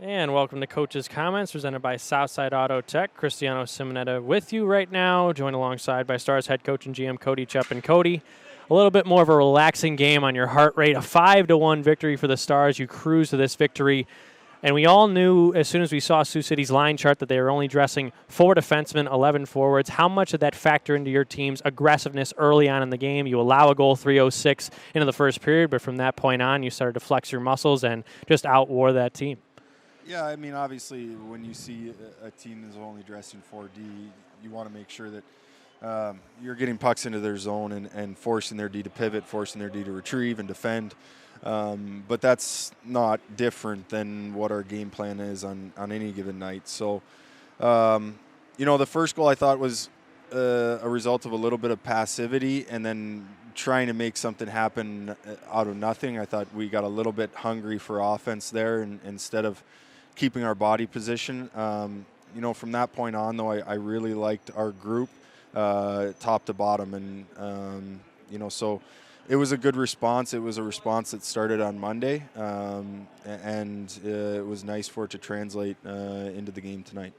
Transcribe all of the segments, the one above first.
And welcome to Coach's Comments, presented by Southside Auto Tech. Cristiano Simonetta with you right now, joined alongside by Stars head coach and GM Cody, Chupp, and Cody. A little bit more of a relaxing game on your heart rate. A 5-1 victory for the Stars. You cruise to this victory. And we all knew as soon as we saw Sioux City's line chart that they were only dressing 4 defensemen, 11 forwards. How much did that factor into your team's aggressiveness early on in the game? You allow a goal 3:06 into the first period, but from that point on, you started to flex your muscles and just outwar that team. Yeah, I mean, obviously, when you see a team that's only dressed in 4D, you want to make sure that you're getting pucks into their zone and forcing their D to pivot, forcing their D to retrieve and defend. But that's not different than what our game plan is on any given night. So, the first goal I thought was a result of a little bit of passivity and then trying to make something happen out of nothing. I thought we got a little bit hungry for offense there, and instead of keeping our body position. From that point on, though, I really liked our group top to bottom. And, so it was a good response. It was a response that started on Monday, and it was nice for it to translate into the game tonight.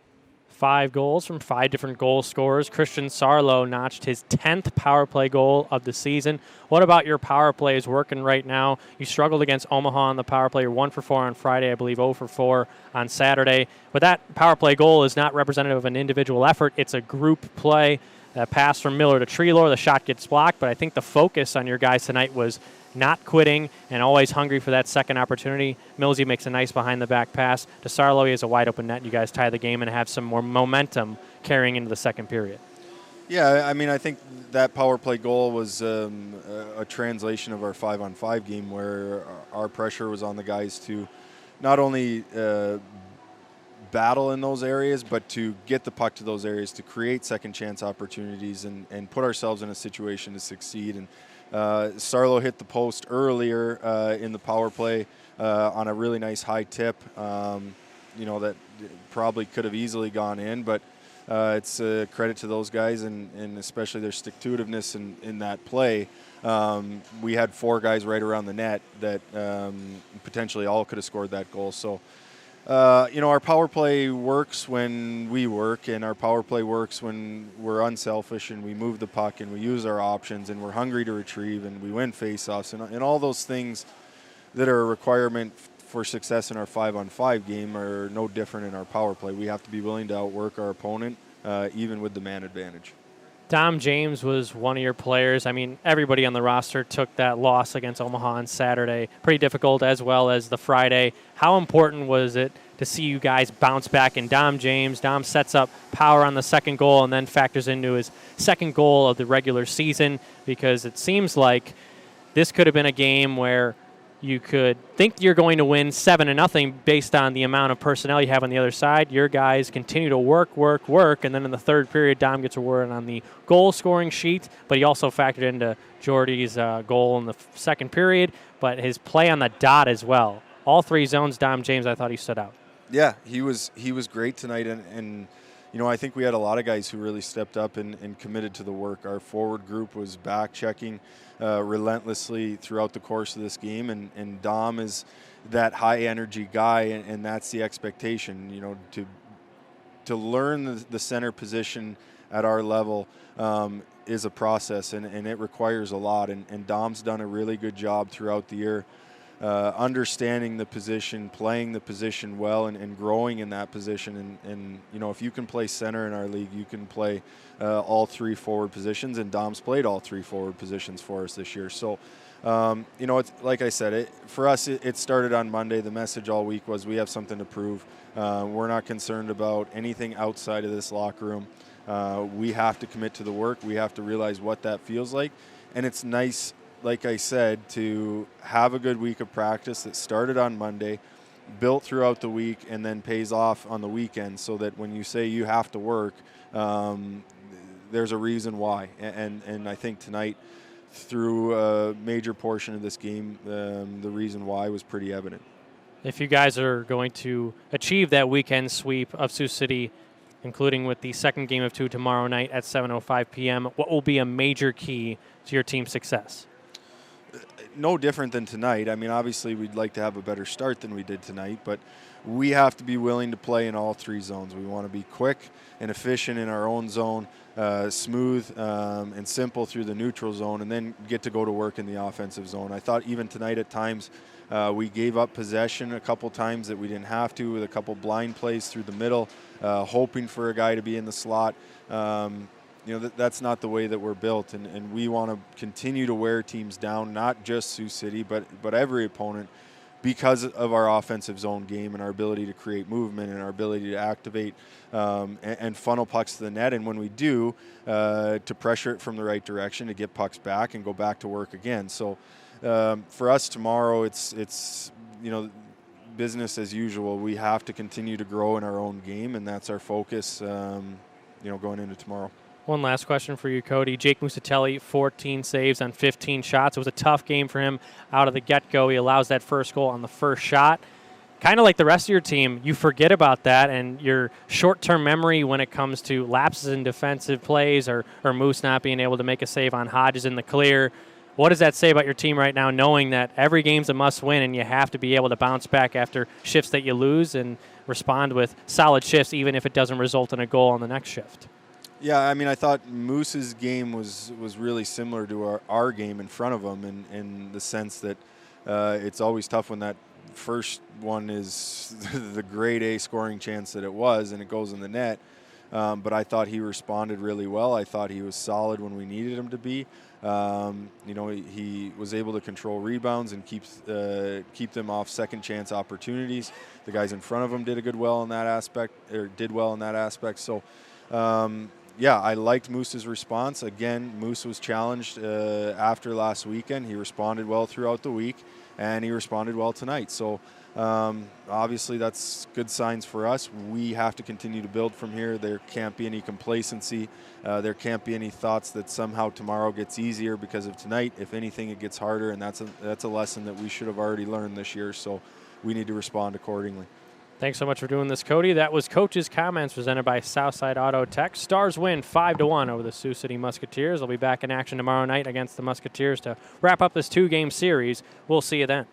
5 goals from 5 different goal scorers. Christian Sarlo notched his 10th power play goal of the season. What about your power plays working right now? You struggled against Omaha on the power play. You're 1 for 4 on Friday, I believe 0 for 4 on Saturday. But that power play goal is not representative of an individual effort. It's a group play. That pass from Miller to Treelor, the shot gets blocked, but I think the focus on your guys tonight was not quitting and always hungry for that second opportunity. Millsy makes a nice behind-the-back pass. To Sarlo, he has a wide-open net. You guys tie the game and have some more momentum carrying into the second period. Yeah, I mean, I think that power play goal was a translation of our 5-on-5 game where our pressure was on the guys to not only battle in those areas, but to get the puck to those areas, to create second chance opportunities and put ourselves in a situation to succeed. And Sarlo hit the post earlier in the power play on a really nice high tip, that probably could have easily gone in, but it's a credit to those guys and especially their stick-to-itiveness in that play. We had 4 guys right around the net that potentially all could have scored that goal. So, our power play works when we work, and our power play works when we're unselfish and we move the puck and we use our options and we're hungry to retrieve and we win faceoffs and all those things that are a requirement for success in our 5-on-5 game are no different in our power play. We have to be willing to outwork our opponent, even with the man advantage. Dom James was one of your players. I mean, everybody on the roster took that loss against Omaha on Saturday. Pretty difficult, as well as the Friday. How important was it to see you guys bounce back? And Dom sets up power on the second goal and then factors into his second goal of the regular season, because it seems like this could have been a game where you could think you're going to win 7-0 based on the amount of personnel you have on the other side. Your guys continue to work, and then in the third period, Dom gets awarded on the goal-scoring sheet, but he also factored into Jordy's goal in the second period, but his play on the dot as well. All 3 zones, Dom James, I thought he stood out. Yeah, he was great tonight, and I think we had a lot of guys who really stepped up and committed to the work. Our forward group was back-checking relentlessly throughout the course of this game, and Dom is that high-energy guy, and that's the expectation, to learn the center position at our level is a process, and it requires a lot, and Dom's done a really good job throughout the year understanding the position, playing the position well, and growing in that position. And if you can play center in our league, you can play all 3 forward positions, and Dom's played all 3 forward positions for us this year. So, it's like I said, for us, it started on Monday. The message all week was we have something to prove. We're not concerned about anything outside of this locker room. We have to commit to the work. We have to realize what that feels like. And it's nice, like I said, to have a good week of practice that started on Monday, built throughout the week, and then pays off on the weekend, so that when you say you have to work, there's a reason why. And I think tonight, through a major portion of this game, the reason why was pretty evident. If you guys are going to achieve that weekend sweep of Sioux City, including with the second game of 2 tomorrow night at 7:05 p.m., what will be a major key to your team's success? No different than tonight. I mean, obviously, we'd like to have a better start than we did tonight, but we have to be willing to play in all three zones. We want to be quick and efficient in our own zone, smooth and simple through the neutral zone, and then get to go to work in the offensive zone. I thought even tonight at times we gave up possession a couple times that we didn't have to, with a couple blind plays through the middle, hoping for a guy to be in the slot. That's not the way that we're built, and we want to continue to wear teams down, not just Sioux City, but every opponent, because of our offensive zone game and our ability to create movement and our ability to activate and funnel pucks to the net. And when we do, to pressure it from the right direction, to get pucks back and go back to work again. So for us tomorrow, it's business as usual. We have to continue to grow in our own game, and that's our focus going into tomorrow. One last question for you, Cody. Jake Musatelli, 14 saves on 15 shots. It was a tough game for him out of the get-go. He allows that first goal on the first shot. Kind of like the rest of your team, you forget about that, and your short-term memory when it comes to lapses in defensive plays or Moose not being able to make a save on Hodges in the clear. What does that say about your team right now, knowing that every game's a must-win and you have to be able to bounce back after shifts that you lose and respond with solid shifts, even if it doesn't result in a goal on the next shift? Yeah, I mean, I thought Moose's game was really similar to our game in front of him in the sense that it's always tough when that first one is the grade A scoring chance that it was and it goes in the net. But I thought he responded really well. I thought he was solid when we needed him to be. He was able to control rebounds and keep them off second chance opportunities. The guys in front of him did well in that aspect. So, I liked Moose's response. Again, Moose was challenged after last weekend. He responded well throughout the week, and he responded well tonight. So obviously that's good signs for us. We have to continue to build from here. There can't be any complacency. There can't be any thoughts that somehow tomorrow gets easier because of tonight. If anything, it gets harder, and that's a lesson that we should have already learned this year. So we need to respond accordingly. Thanks so much for doing this, Cody. That was Coach's Comments presented by Southside Auto Tech. Stars win 5-1 over the Sioux City Musketeers. They'll be back in action tomorrow night against the Musketeers to wrap up this 2-game series. We'll see you then.